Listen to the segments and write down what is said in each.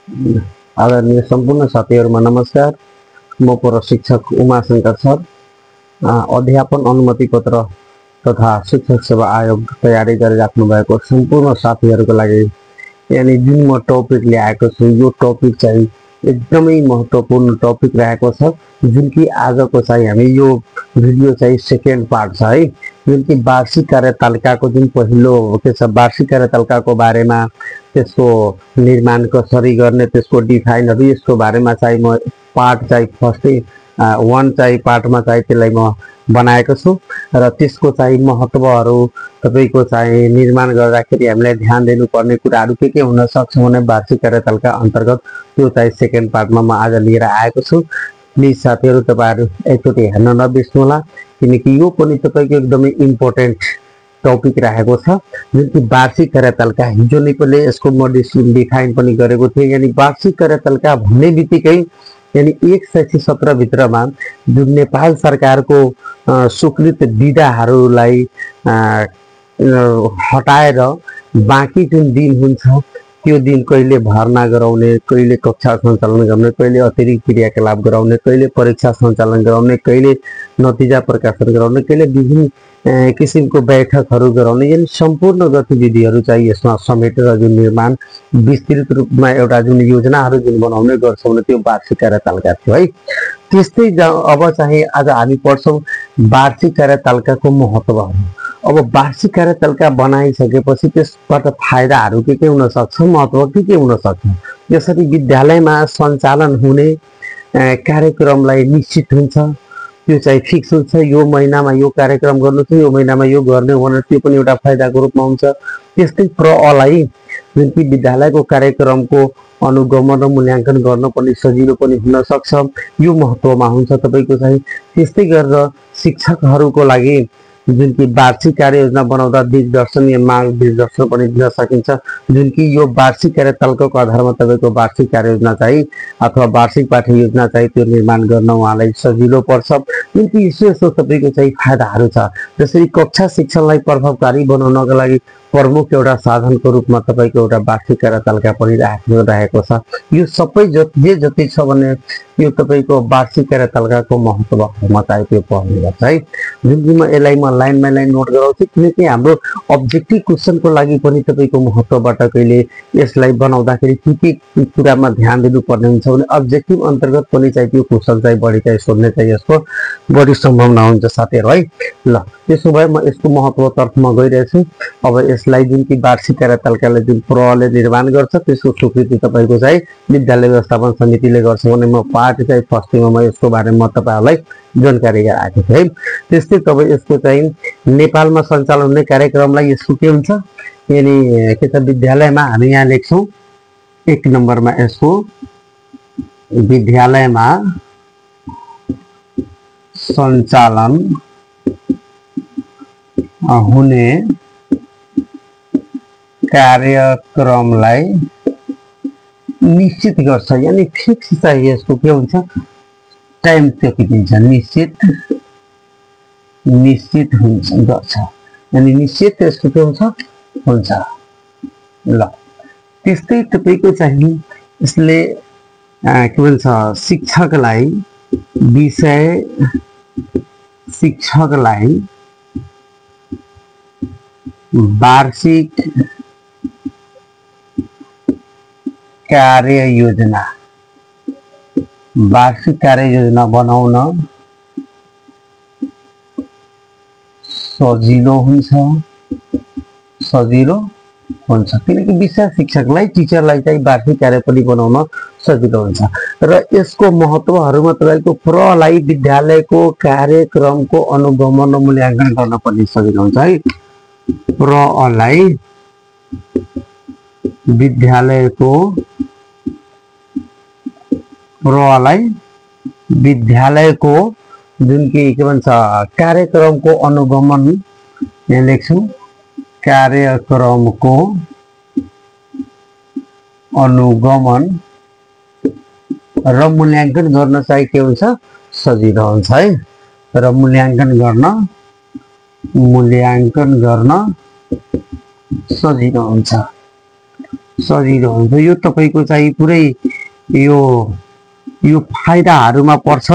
आदरणीय सम्पूर्ण साथीहरुमा नमस्कार। म प्रशिक्षक उमाशंकर सर। अध्यापन अनुमति पत्र तथा शिक्षक सेवा आयोग तयारी गरिराख्नु भएको सम्पूर्ण साथीहरुको लागि यानी जुन म टपिक ल्याएको छु यो टपिक चाहिँ एकदमै महत्त्वपूर्ण टपिक रहेको छ, जुन कि आजको चाहिँ हामी यो भिडियो चाहिँ सेकेन्ड पार्ट छ है। जुन कि वार्षिक कार्यतालिकाको जुन पहिलो के छ वार्षिक कार्यतालिकाको बारेमा, त्यसको निर्माण कसरी गर्ने, त्यसको डिफाइनहरु, यसको बारेमा चाहिँ म पार्ट चाहिँ फर्स्टै वन चाहिँ पार्टमा चाहिँ त्यसलाई म बनाएको छु र त्यसको चाहिँ महत्त्वहरु तपाईको चाहिँ निर्माण गर्दाखेरि हामीले ध्यान दिनुपर्ने कुराहरु के हुन सक्छ भने वार्षिक कार्यतालिका अन्तर्गत त्यो चाहिँ सेकेन्ड पार्टमा म आज लिएर आएको छु। प्लिज साथीहरु तपाईहरु एकचोटी हेर्न नबिर्सनु होला, किनकि यो पनि तपाईको एकदमै इम्पोर्टेन्ट टपिक रहेको छ। जुन कि वार्षिक कार्यतालिका हिजो नै पहिले यसको म डिफाइन पनि गरेको थिएँ। यानी वार्षिक कार्यतालिका भन्ने बित्तिकै यानी एक शैक्षिक सत्र भित्रमा जुन नेपाल सरकारको स्वीकृत विधाहरूलाई हटाएर बाँकी जुन दिन हुन्छ त्यो दिन कहिले भर्ना गराउने, कहिले कक्षा सञ्चालन गर्ने, कहिले अतिरिक्त क्रियाकलाप गराउने, कहिले परीक्षा सञ्चालन गराउने, कहिले नतिजा प्रकाशन गराउने, कहिले विभिन्न किसिमको बैठकहरु गराउने, यानी सम्पूर्ण गतिविधिहरु चाहिँ यसमा समेटेर जुन निर्माण विस्तृत रूपमा एउटा जुन योजनाहरु जुन बनाउने गर्छौं भने त्यो वार्षिक कार्यतालिका थियो है। त्यस्तै अब चाहिँ आज हामी पढ्छौं वार्षिक कार्यतालिकाको महत्त्वहरु। अब वार्षिक कार्यतालिका बनाइसकेपछि त्यसबाट फाइदाहरु के हुन सक्छ, महत्त्व के हुन सक्छ। यसरी विद्यालयमा सञ्चालन हुने कार्यक्रमलाई निश्चित हुन्छ, त्यो चाहिँ फिक्स हुन्छ। यो महिनामा यो कार्यक्रम गर्नु छ, यो महिनामा यो गर्ने हो भने त्यो पनि एउटा फाइदाको रूपमा हुन्छ। त्यस्तै प्रअलाई जुन कि विद्यालयको कार्यक्रमको अनुगमन र मूल्याङ्कन गर्न पनि सजिलो पनि हुन सक्छ, यो महत्त्वमा हुन्छ तपाईको चाहिँ। त्यस्तै गरेर शिक्षकहरुको लागि जुन कि वार्षिक कार्ययोजना बनाउँदा दिग्दर्शन या मार्गदर्शन पनि दिन सकिन्छ। जुन कि यो वार्षिक कार्यतालिकाको आधारमा तपाईको वार्षिक कार्ययोजना चाहिँ अथवा वार्षिक पाठ्ययोजना चाहिँ त्यो निर्माण गर्न उहाँलाई सजिलो पर्छ। जुन कि यसो तपाईको चाहिँ फाइदाहरु छ। जसरी कक्षा शिक्षणलाई प्रभावकारी बनाउनका लागि प्रमुख एउटा साधनको रूपमा तपाईको एउटा वार्षिक कार्यतालिका पनि रहेको छ। यो सबै जति छ भने यो तपाईको वार्षिक कार्यतालिकाको महत्त्वमा चाहिँ त्यो पर्ने गर्छ है। जुन कि म यसलाई लाइन बाइ लाइन नोट गराउँछु, किनकि हाम्रो अब्जेक्टिभ क्वेशनको लागि पनि तपाईको महत्त्वबाट कहिले यसलाई बनाउँदाखेरि के कुरामा ध्यान दिनुपर्ने हुन्छ भने अब्जेक्टिभ अन्तर्गत पनि चाहिँ त्यो क्वेशन चाहिँ बढी चाहिँ सोध्ने चाहिँ यसको बढी सम्भावना हुन्छ साथीहरु है। ल त्यसो भए म यसको महत्त्वतर्फ म गइरहेछु। अब यसलाई जुन कि वार्षिक कार्यतालिकाले जुन प्रले निर्माण गर्छ त्यसको स्वीकृति तपाईको चाहिँ विद्यालय व्यवस्थापन समितिले गर्छ भने म पार्ट चाहिँ फर्स्टमा म यसको बारेमा तपाईहरुलाई जानकारी गराएको थिएँ है। त्यस्तै तपाई यसको चाहिँ नेपालमा सञ्चालन हुने कार्यक्रमलाई यसको के हुन्छ, यानी के छ विद्यालयमा हामी यहाँ लेख्छौं 1 नम्बरमा यसको विद्यालयमा सञ्चालन हुने कार्यक्रमलाई निश्चित गर्छ, यानी फिक्स चाहिँ यसको के हुन्छ टाइम तोकिदिन्छ, निश्चित हुन्छ गर्छ, यानी निश्चित यसको के हुन्छ। ल त्यस्तै तपाईको चाहिँ यसले के भन्छ शिक्षकलाई वार्षिक कार्ययोजना बनाउन सजिलो हुन्छ, किनकि विषय शिक्षकलाई टिचरलाई चाहिँ वार्षिक कार्य पनि बनाउन सजिलो हुन्छ। र यसको महत्त्वहरुमा तपाईको प्रलाई विद्यालयको कार्यक्रमको अनुगमन र मूल्याङ्कन गर्न पनि सजिलो हुन्छ है। प्रलाई विद्यालयको जुन कि के भन्छ कार्यक्रमको अनुगमन, यहाँ लेख्छु कार्यक्रमको अनुगमन र मूल्याङ्कन गर्न चाहिँ के हुन्छ सजिलो हुन्छ है। र मूल्याङ्कन गर्न सजिलो हुन्छ। सजिलो हुन्छ। यो तपाईँको चाहिँ पुरै यो यो फाइदाहरूमा पर्छ,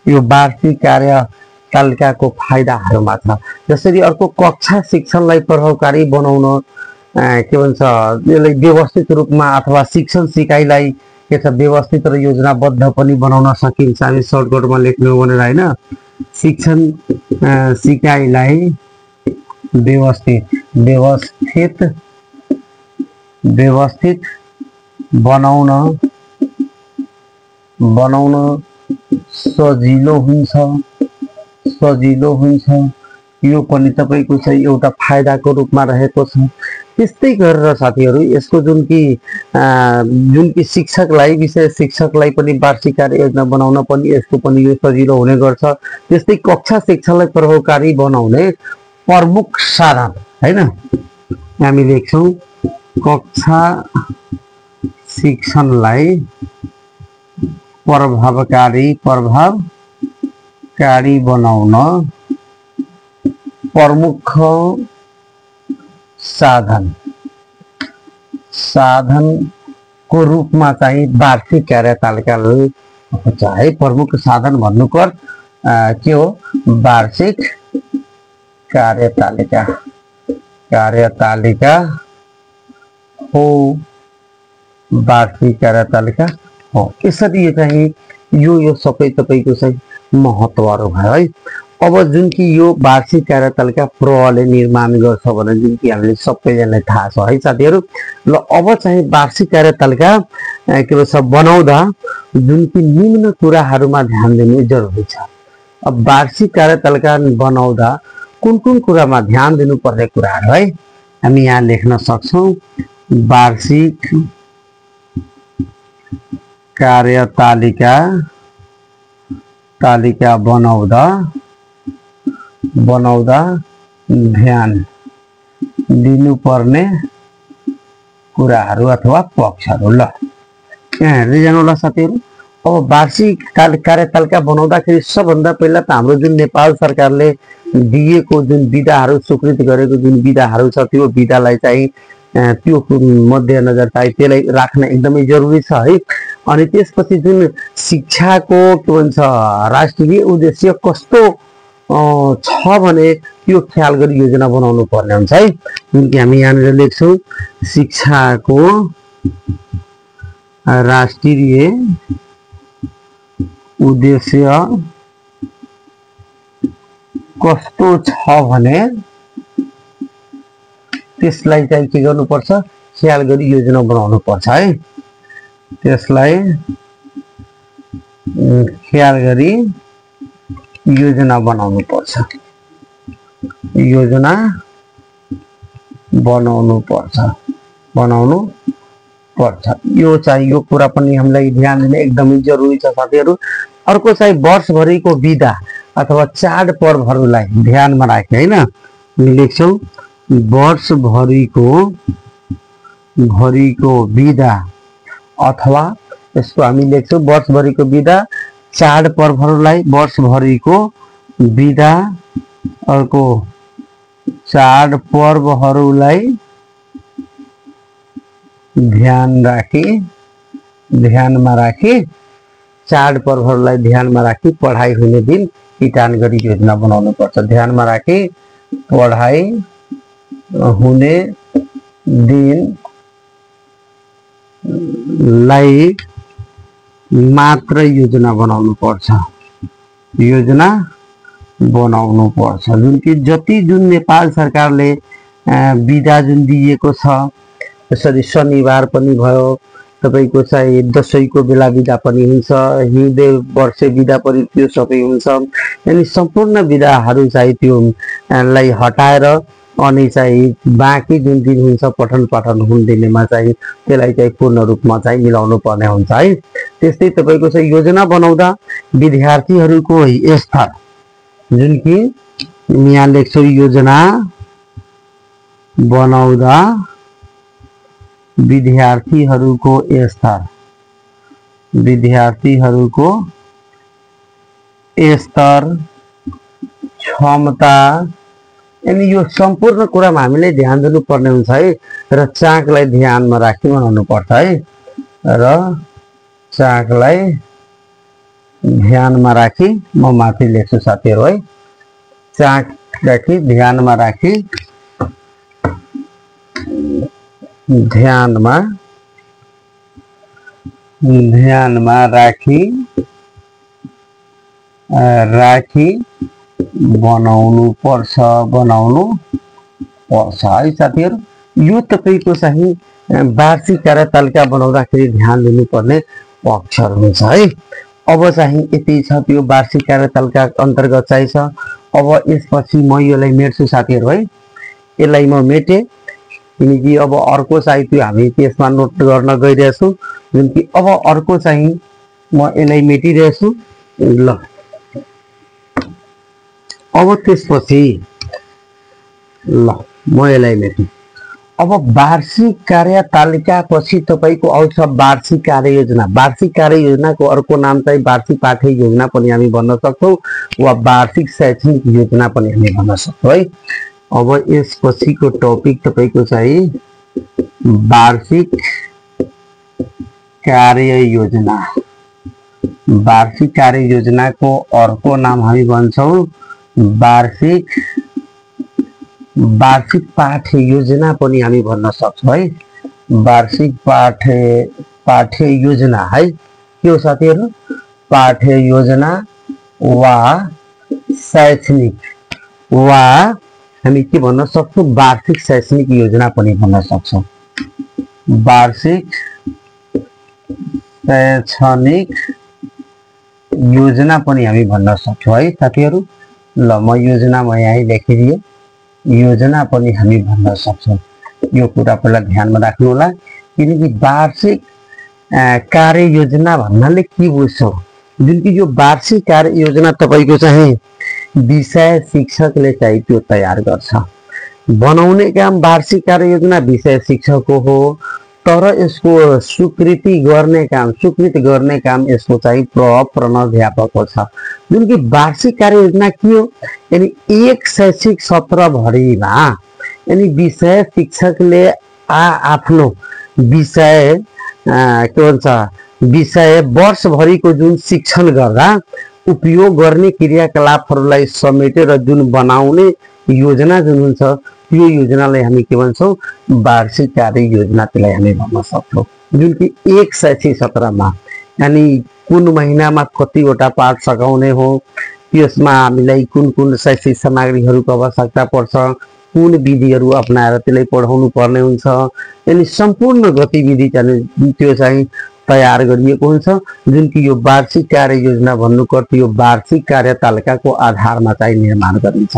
यो वार्षिक कार्यतालिकाको फाइदाहरूमा छ। जसरी अर्को कक्षा शिक्षणलाई प्रभावकारी बनाउन के भन्छ यसलाई व्यवस्थित रूपमा अथवा शिक्षण सिकाइलाई के छ व्यवस्थित र योजनाबद्ध पनि बनाउन सकिन्छ। हामी सर्टकटमा लेख्नु भनेर होइन, शिक्षण सिकाइलाई व्यवस्थित बनाउन सजिलो हुन्छ। यो पनि तपाईको चाहिँ एउटा फाइदाको रूपमा रहेको छ। त्यस्तै गरेर साथीहरू यसको जुन कि शिक्षकलाई विषय शिक्षकलाई पनि वार्षिक कार्य योजना बनाउन पनि यसको पनि यो सजिलो हुने गर्छ। त्यस्तै कक्षा शिक्षालाई प्रभावकारी बनाउने प्रमुख साधन हैन, हामी लेख्छौं कक्षा शिक्षणलाई प्रभावकारी बनाउन प्रमुख साधनको रूपमा चाहिँ वार्षिक कार्यतालिकाले चाहे प्रमुख साधन भन्नुको के हो, वार्षिक कार्यतालिका हो, वार्षिक कार्यतालिका हो। यसरी चाहिँ यो सबै तपाईको चाहिँ महत्त्वहरु भयो है। अब जुन कि यो वार्षिक कार्यतालिका प्रले निर्माण गर्छ भने जुन कि हामीले सबैजनालाई थाहा छ है साथीहरु। ल अब चाहिँ वार्षिक कार्यतालिका के भन्छ बनाउँदा जुन कि निम्न कुराहरुमा ध्यान दिनु जरुरी छ। अब वार्षिक कार्यतालिका बनाउँदा कुन कुरामा ध्यान दिनुपर्ने कुराहरु है हामी यहाँ लेख्न सक्छौं। वार्षिक कार्यतालिका बनाउँदा ध्यान दिनुपर्ने कुराहरु अथवा पक्षहरु। ल यहाँ हेर्दै जानु होला साथीहरु। अब वार्षिक कार्यतालिका बनाउँदाखेरि सबभन्दा पहिला त हाम्रो जुन नेपाल सरकारले दिएको जुन विधाहरु स्वीकृत गरेको जुन विधाहरु छ त्यो विधालाई चाहिँ त्यो मध्यनजर चाहिँ त्यसलाई राख्न एकदमै जरुरी छ है। अनि त्यसपछि जुन शिक्षाको के भन्छ राष्ट्रिय उद्देश्य कस्तो छ भने त्यो ख्याल गरी योजना बनाउनु पर्ने हुन्छ है। जुन कि हामी यहाँ लेख्छौं शिक्षाको राष्ट्रिय उद्देश्य कस्तो छ भने त्यसलाई चाहिँ के गर्नुपर्छ, ख्याल गरी योजना बनाउनु पर्छ है। त्यसलाई ख्याल गरी योजना बनाउनु पर्छ, बनाउनु पर्छ। यो चाहिँ यो कुरा पनि हामीलाई ध्यान दिने एकदमै जरुरी छ साथीहरु। अर्को चाहिँ वर्षभरिको विधा अथवा चाडपर्वहरुलाई ध्यानमा राखे हैन, लेख्छौं वर्षभरिको विधा अथवा यसको हामी लेख्छौं वर्षभरिको विधा चाडपर्वहरुलाई वर्षभरिको विधा अर्को चाडपर्वहरुलाई ध्यानमा राखी चाडपर्वहरुलाई ध्यानमा राखी पढाइ हुने दिन किटान गरी योजना बनाउनु पर्छ। ध्यानमा राखी पढाइ हुने दिन लाई मात्र योजना बनाउनु पर्छ। जुन कि जति जुन नेपाल सरकारले विधा जुन दिएको छ, त्यसरी शनिबार पनि भयो तपाईको चाहिँ दशैंको बेला विधा पनि हुन्छ, हिउँदे वर्षे विधा पनि त्यो सबै हुन्छ। यानी सम्पूर्ण विधाहरु चाहिँ त्यो लाई हटाएर अनि चाहिँ बाँकी जुन दिन हुन्छ पठन पाठन हुने दिनमा चाहिँ त्यसलाई चाहिँ पूर्ण रूपमा चाहिँ मिलाउनु पर्ने हुन्छ है। त्यस्तै तपाईको चाहिँ योजना बनाउँदा विद्यार्थीहरुको स्तर जुन कि यहाँ लेख्छौं योजना बनाउँदा विद्यार्थीहरुको स्तर क्षमता अनि यो सम्पूर्ण कुरामा हामीले ध्यान दिनुपर्ने हुन्छ है र चाकलाई ध्यानमा राखी बनाउनु पर्छ है र चाकलाई ध्यानमा राखी म माथि लेख्छु साथीहरु है चाक राखी ध्यानमा राखी ध्यानमा राखी बनाउनु पर्छ है साथीहरु यो तपाईको चाहिँ वार्षिक कार्यतालिका बनाउँदाखेरि ध्यान दिनुपर्ने पक्षहरु हुन्छ है अब चाहिँ यति छ त्यो वार्षिक कार्यतालिका अन्तर्गत चाहिँ छ अब यसपछि म यसलाई मेट्छु साथीहरु है यसलाई म मेटे किनकि अब अर्को चाहिँ त्यो हामी त्यसमा नोट गर्न गइरहेछौं जुन कि अब अर्को चाहिँ म यसलाई मेटिरहेछु ल अब त्यसपछि ल म यसलाई मेटे अब वार्षिक कार्यतालिका पछि तपाईको आउँछ वार्षिक कार्ययोजना वार्षिक कार्ययोजनाको अर्को नाम चाहिँ वार्षिक पाठ्य योजना पनि हामी भन्न सक्छौं वा वार्षिक शैक्षणिक योजना पनि हामी भन्न सक्छौं है अब यसपछिको टपिक तपाईको चाहिँ वार्षिक कार्ययोजना वार्षिक कार्ययोजनाको अर्को नाम हामी भन्छौं वार्षिक पाठ्य योजना पनि हामी भन्न सक्छौं है वार्षिक पाठ्य योजना है के हो साथीहरु पाठ्य योजना वा शैक्षणिक वा हामी के भन्न सक्छौं वार्षिक शैक्षणिक योजना पनि भन्न सक्छौं वार्षिक शैक्षणिक योजना पनि हामी भन्न सक्छौं है साथीहरु ल म योजना म यहाँ लेखिदिए योजना पनि हामी भन्न सक्छौं यो कुरा पहिला ध्यानमा राख्नु होला किनकि वार्षिक कार्ययोजना भन्नाले के बुझ्छौ जुन कि यो वार्षिक कार्ययोजना तपाईको चाहिँ विषय शिक्षकले चाहिँ त्यो तयार गर्छ बनाउने काम वार्षिक कार्ययोजना विषय शिक्षकको हो तर यसको स्वीकृत गर्ने काम यसको चाहिँ प्रणाध्यापकको छ जुन कि वार्षिक कार्ययोजना के हो यानी एक शैक्षिक सत्र भरिमा यानी विषय शिक्षकले आफ्नो विषय के भन्छ विषय वर्षभरिको जुन शिक्षण गर्दा उपयोग गर्ने क्रियाकलापहरूलाई समेटेर जुन बनाउने योजना जुन हुन्छ त्यो योजनालाई हामी के भन्छौं वार्षिक कार्ययोजना त्यसलाई हामी भन्न सक्छौं जुन कि एक शैक्षिक सत्रमा यानी कुन महिनामा कतिवटा पाठ सकाउने हो त्यसमा हामीलाई कुन शैक्षिक सामग्रीहरूको आवश्यकता पर्छ कुन विधिहरू अपनाएर त्यसलाई पढाउनु पर्ने हुन्छ यानी सम्पूर्ण गतिविधि चाहिँ त्यो चाहिँ तयार गरिएको हुन्छ जुन कि यो वार्षिक कार्ययोजना भन्नुको यो वार्षिक कार्यतालिकाको आधारमा चाहिँ निर्माण गरिन्छ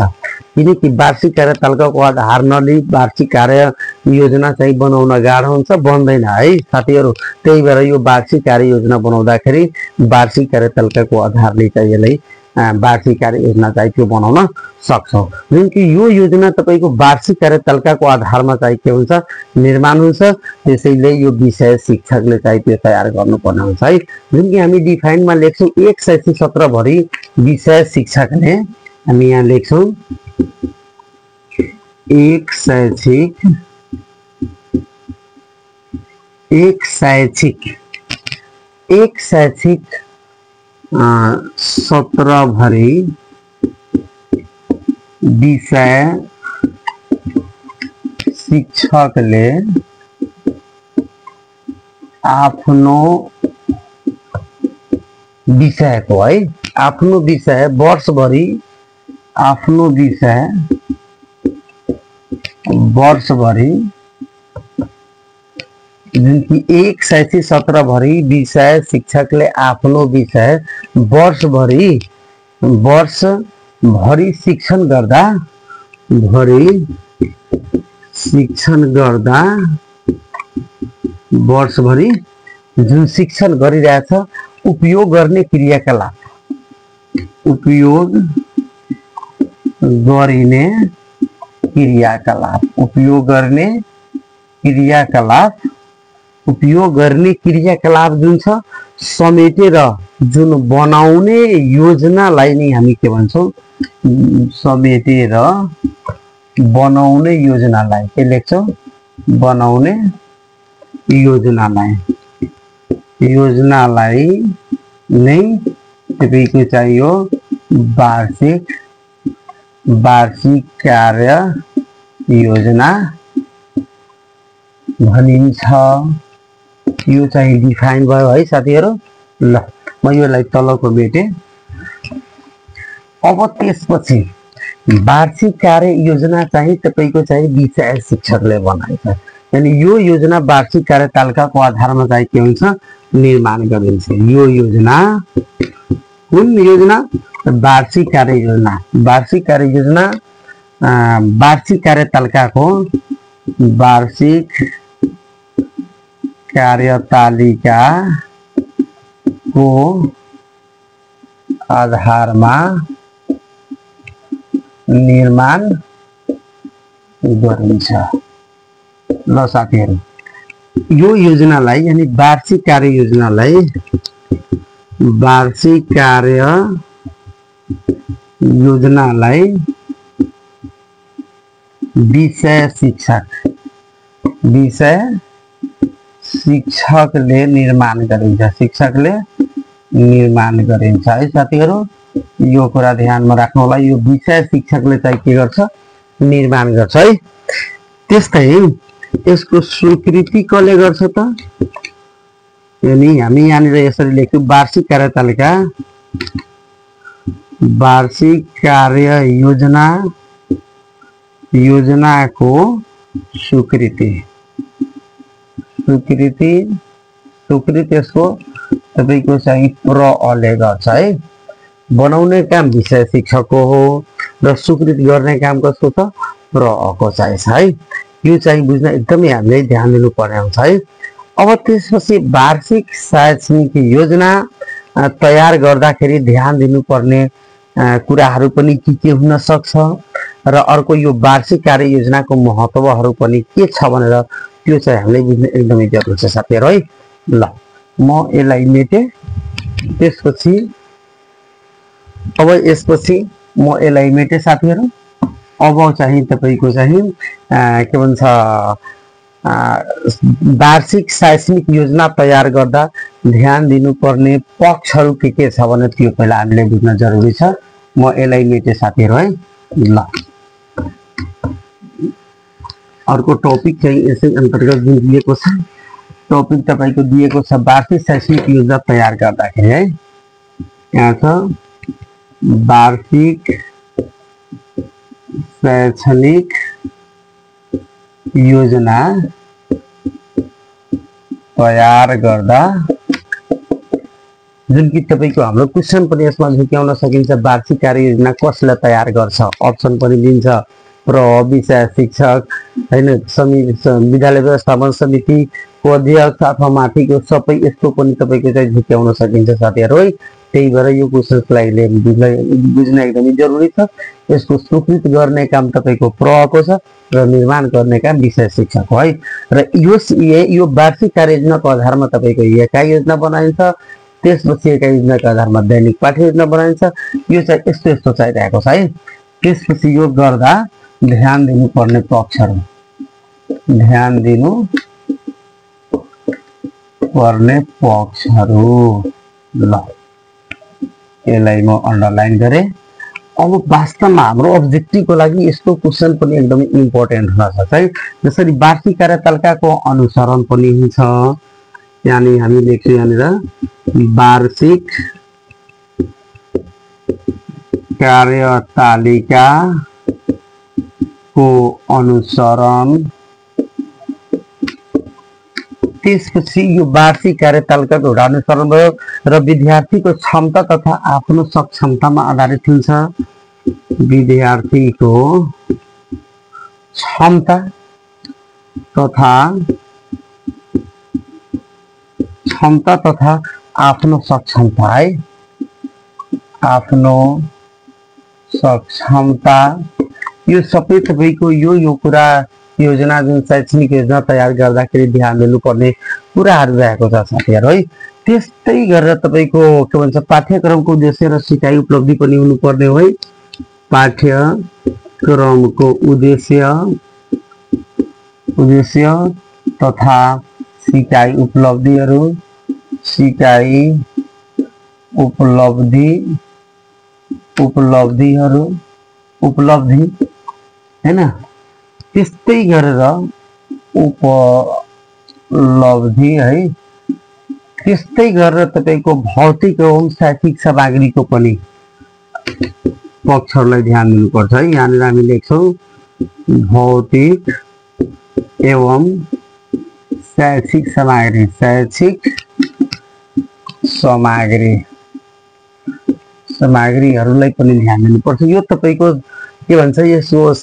किनकि वार्षिक कार्यतालिकाको आधार नलिई वार्षिक कार्ययोजना चाहिँ बनाउन गाह्रो हुन्छ बन्दैन है साथीहरु त्यही भएर यो वार्षिक कार्ययोजना बनाउँदाखेरि वार्षिक कार्यतालिकाको आधारले चाहिँ यसलाई वार्षिक कार्ययोजना चाहिँ त्यो बनाउन सक्छौं जुन कि यो योजना तपाईको वार्षिक कार्यतालिकाको आधारमा चाहिँ के हुन्छ निर्माण हुन्छ त्यसैले यो विषय शिक्षकले चाहिँ त्यो तयार गर्नुपर्ने हुन्छ है जुन कि हामी डिफाइनमा लेख्छौं एक शैक्षिक सत्र भरि विषय शिक्षकले हामी यहाँ लेख्छौं एक शैक्षिक सत्र भरि विषय शिक्षकले आफ्नो विषयको है आफ्नो विषय वर्षभरि जुन कि एक शैक्षिक सत्र भरि विषय शिक्षकले आफ्नो विषय वर्षभरि शिक्षण गर्दा वर्षभरि जुन शिक्षण गरिरहेछ उपयोग गर्ने क्रियाकलाप जुन छ समेटेर जुन बनाउने योजनालाई नै हामी के भन्छौं समेटेर बनाउने योजनालाई के लेख्छौ बनाउने योजनालाई नै तपाईँको चाहियो वार्षिक कार्य योजना भनिन्छ। यो चाहिँ डिफाइन भयो है साथीहरु। ल म योलाई तलको मेटे। अब त्यसपछि वार्षिक कार्य योजना चाहिँ तपाईको चाहिँ विषय शिक्षकले बनाएको छ। यानी यो योजना वार्षिक कार्यतालिकाको आधारमा चाहिँ के हुन्छ निर्माण गरिन्छ। यो योजना कुन योजना वार्षिक कार्य योजना वार्षिक कार्यतालिकाको वार्षिक कार्यतालिकाको आधारमा निर्माण गरिन्छ। ल साथीहरु यो योजनालाई यानी वार्षिक कार्य योजनालाई विषय शिक्षकले निर्माण गरिन्छ है साथीहरु। यो कुरा ध्यानमा राख्नु होला। यो विषय शिक्षकले चाहिँ के गर्छ निर्माण गर्छ है। त्यस्तै यसको स्वीकृति कसले गर्छ त यानी हामी यहाँनिर यसरी लेख्यौं वार्षिक कार्यतालिका वार्षिक कार्य योजनाको स्वीकृति यसको तपाईको चाहिँ प्रले गर्छ है। बनाउने काम विषय शिक्षकको हो र स्वीकृत गर्ने काम कसको छ प्रको चाहिँ छ है। यो चाहिँ बुझ्न एकदमै हामीले ध्यान दिनु पर्ने हुन्छ है। अब त्यसपछि वार्षिक शैक्षणिक योजना तयार गर्दाखेरि ध्यान दिनुपर्ने कुराहरू पनि के हुन सक्छ र अर्को यो वार्षिक कार्य योजनाको महत्त्वहरू पनि के छ भनेर त्यो चाहिँ हामीले बुझ्न एकदमै जरुरी छ साथीहरु है। ल म यसलाई मेटे। त्यसपछि अब यसपछि म यसलाई मेटे साथीहरु। अब चाहिँ तपाईको चाहिँ के भन्छ वार्षिक शैक्षणिक योजना तयार गर्दा ध्यान दिनुपर्ने पक्षहरू के छ भने त्यो पहिला हामीले बुझ्न जरुरी छ। म यसलाई मेटे साथीहरु है। ल अर्को टपिक चाहिँ यसै अन्तर्गत जुन दिएको छ टपिक तपाईको दिएको छ वार्षिक शैक्षणिक योजना तयार गर्दाखेरि है। यहाँ छ वार्षिक शैक्षणिक योजना तयार गर्दा जुन कि तपाईको हाम्रो क्वेशन पनि यसमा झुक्याउन सकिन्छ वार्षिक कार्य योजना कसले तयार गर्छ अप्सन पनि दिन्छ र विषय शिक्षक हैन विद्यालय व्यवस्थापन समितिको अध्यक्ष अथवा माथिको सबै यस्तो पनि तपाईको चाहिँ झुक्याउन सकिन्छ साथीहरु है। त्यही भएर यो क्वेशनलाई बुझ्न एकदमै जरुरी छ। यसको स्वीकृत गर्ने काम तपाईको प्रको छ र निर्माण गर्ने काम विषय शिक्षक हो है। र यो वार्षिक कार्य योजनाको आधारमा तपाईको एकाइ योजना बनाइन्छ। त्यसपछि एकाइ योजनाको आधारमा दैनिक पाठ्य योजना बनाइन्छ। यो चाहिँ यस्तो चाहिरहेको छ है। त्यसपछि यो गर्दा ध्यान दिनुपर्ने पक्षहरू ल यसलाई म अन्डरलाइन गरे। अब वास्तवमा हाम्रो अब्जेक्टिभको लागि यस्तो क्वेशन पनि एकदमै इम्पोर्टेन्ट हुन सक्छ है। जसरी वार्षिक कार्यतालिकाको अनुसरण पनि हुन्छ। यानी हामी लेख्छौं यहाँनिर वार्षिक कार्यतालिकाको अनुसरण। त्यसपछि यो वार्षिक कार्यतालिकाको अनुसरण भयो र विद्यार्थीको क्षमता तथा आफ्नो सक्षमतामा आधारित हुन्छ। विद्यार्थीको क्षमता तथा आफ्नो सक्षमता है। आफ्नो सक्षमता यो सबै तपाईको यो कुरा योजना जुन शैक्षणिक योजना तयार गर्दाखेरि ध्यान दिनुपर्ने कुराहरू रहेको छ साथीहरु है। त्यस्तै गरेर तपाईको के भन्छ पाठ्यक्रमको उद्देश्य र सिकाइ उपलब्धि पनि हुनुपर्ने हो है। पाठ्यक्रमको कार्यक्रमको उद्देश्य तथा सिकाइ उपलब्धि हैन त्यस्तै गरेर उपलब्धि है त्यस्तै गरेर तपाईको भौतिक एवं शैक्षिक सामग्रीको पनि पक्षहरूलाई ध्यान दिनुपर्छ है। यहाँनिर हामी लेख्छौँ भौतिक एवं शैक्षिक सामग्रीहरूलाई पनि ध्यान दिनुपर्छ। यो तपाईको के भन्छ यसो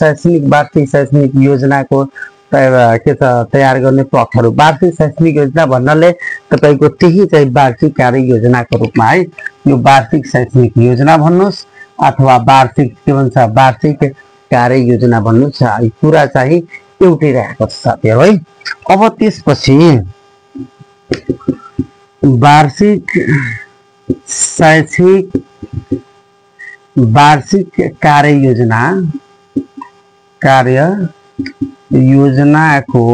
वार्षिक शैक्षणिक योजनाको के छ तयार गर्ने पक्षहरू। वार्षिक शैक्षणिक योजना भन्नाले तपाईको त्यही चाहिँ वार्षिक कार्य योजनाको रूपमा है। यो वार्षिक शैक्षणिक योजना भन्नुस् अथवा वार्षिक के भन्छ वार्षिक कार्य योजना भन्नुस्, कुरा चाहिँ एउटै रहेको छ साथीहरु है। अब त्यसपछि वार्षिक कार्य योजनाको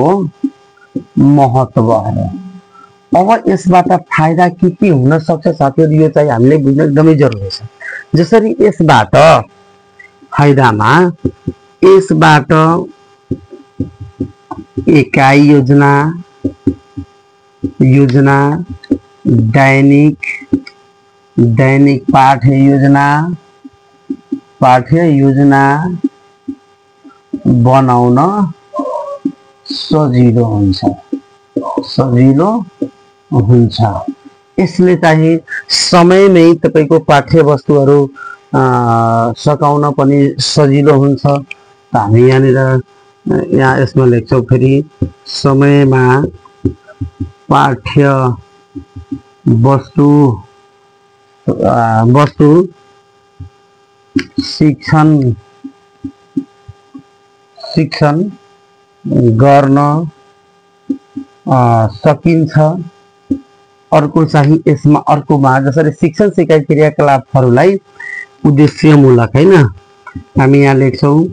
महत्व हो। अब यसबाट फाइदा के हुन सक्छ साथीहरु, यो चाहिँ हामीले बुझ्न एकदमै जरुरी छ। जसरी यसबाट फाइदामा यसबाट एकाइ योजना दैनिक पाठ्य योजना बनाउन सजिलो हुन्छ। यसले चाहिँ समयमै तपाईको पाठ्य वस्तुहरू सकाउन पनि सजिलो हुन्छ। हामी यहाँ यसमा लेख्छौँ फेरि समयमा पाठ्य वस्तु शिक्षण गर्न सकिन्छ। अर्को चाहिँ यसमा अर्कोमा जसरी शिक्षण सिकाइ क्रियाकलापहरूलाई उद्देश्यमूलक हैन, हामी यहाँ लेख्छौँ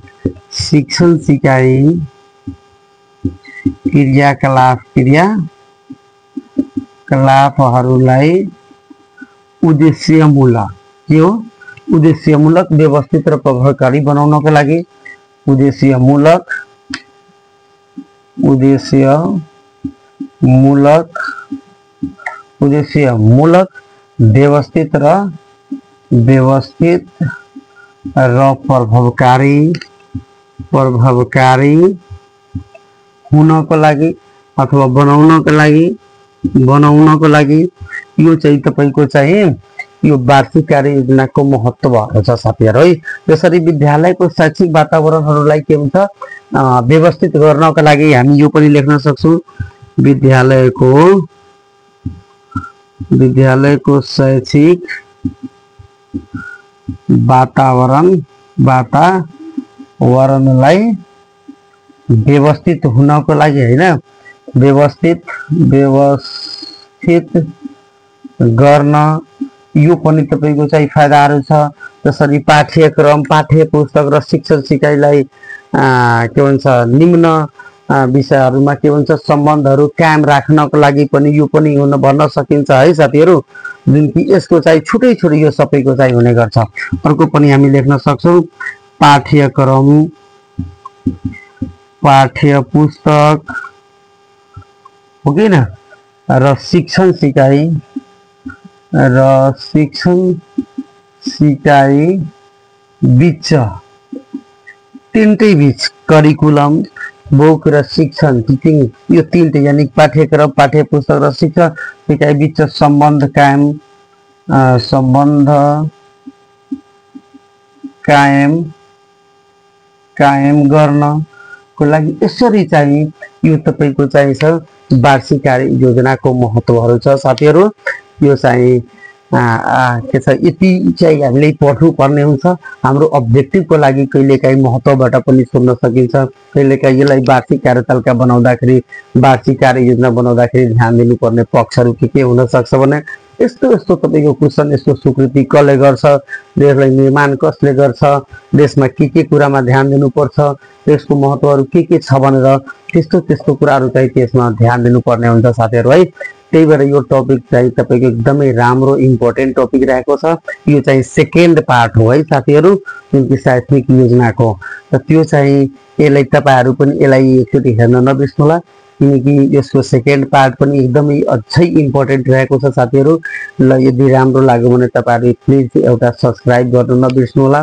शिक्षण सिकाइ क्रियाकलापहरूलाई उद्देश्यमूलक के हो? उद्देश्यमूलक व्यवस्थित र प्रभावकारी बनाउनको लागि उद्देश्यमूलक व्यवस्थित र प्रभावकारी हुनको लागि अथवा बनाउनको लागि यो चाहिँ तपाईको चाहिँ यो वार्षिक कार्य योजनाको महत्त्वहरू छ साथीहरु है। जसरी विद्यालयको शैक्षिक वातावरणहरूलाई के हुन्छ व्यवस्थित गर्नको लागि हामी यो पनि लेख्न सक्छौं विद्यालयको शैक्षिक वातावरणलाई व्यवस्थित हुनको लागि हैन व्यवस्थित गर्न यो पनि तपाईको चाहिँ फाइदाहरू छ। जसरी पाठ्यक्रम पाठ्य पुस्तक र शिक्षण सिकाइलाई के भन्छ निम्न विषयहरुमा के भन्छ सम्बन्धहरू कायम राख्नको लागि पनि यो पनि भन्न सकिन्छ है साथीहरु, जुन कि यसको चाहिँ छुटै यो सबैको चाहिँ हुने गर्छ। अर्को पनि हामी लेख्न सक्छौं पाठ्यक्रम पाठ्य पुस्तक हो कि न र शिक्षण सिकाइ बीच तीनटै बीच करिकुलम बुक र शिक्षण टिचिङ यो तीनटै यानी पाठ्यक्रम पाठ्य पुस्तक र शिक्षण सिकाइ बीच सम्बन्ध कायम गर्नको लागि यसरी चाहिँ यो तपाईको चाहिँ छ वार्षिक कार्य योजनाको महत्त्वहरू छ साथीहरु। यो चाहिँ के छ यति चाहिँ हामीले पढ्नु पर्ने हुन्छ। हाम्रो अब्जेक्टिभको लागि कहिलेकाहीँ महत्त्वबाट पनि सोध्न सकिन्छ। कहिलेकाहीँ यसलाई वार्षिक कार्यतालिका बनाउँदाखेरि वार्षिक कार्य योजना बनाउँदाखेरि ध्यान दिनुपर्ने पक्षहरू के हुन सक्छ भने यस्तो यस्तो तपाईँको क्वेसन, यस्तो स्वीकृति कसले गर्छ, देशलाई निर्माण कसले गर्छ, देशमा के कुरामा ध्यान दिनुपर्छ, देशको महत्त्वहरू के छ भनेर त्यस्तो त्यस्तो कुराहरू चाहिँ त्यसमा ध्यान दिनुपर्ने हुन्छ साथीहरू है। त्यही भएर यो टपिक चाहिँ तपाईँको एकदमै राम्रो इम्पोर्टेन्ट टपिक रहेको छ। यो चाहिँ सेकेन्ड पार्ट हो है साथीहरू, जुन कि शैक्षिक योजनाको। र त्यो चाहिँ यसलाई तपाईँहरू पनि यसलाई एकचोटि हेर्न नबिर्स्नुहोला, किनकि यसको सेकेन्ड पार्ट पनि एकदमै अझै इम्पोर्टेन्ट रहेको छ साथीहरू। ल यदि राम्रो लाग्यो भने तपाईँहरू प्लिज एउटा सब्सक्राइब गर्न नबिर्स्नुहोला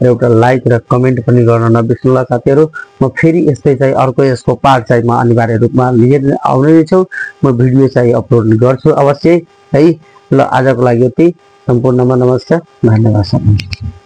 र एउटा लाइक र कमेन्ट पनि गर्न नबिर्स्नुहोला साथीहरू। म फेरि यस्तै चाहिँ अर्को यसको पार्ट चाहिँ म अनिवार्य रूपमा लिएर आउने नै छु। म भिडियो चाहिँ अपलोड गर्छु अवश्य है। ल आजको लागि यति, सम्पूर्णमा नमस्कार, धन्यवाद।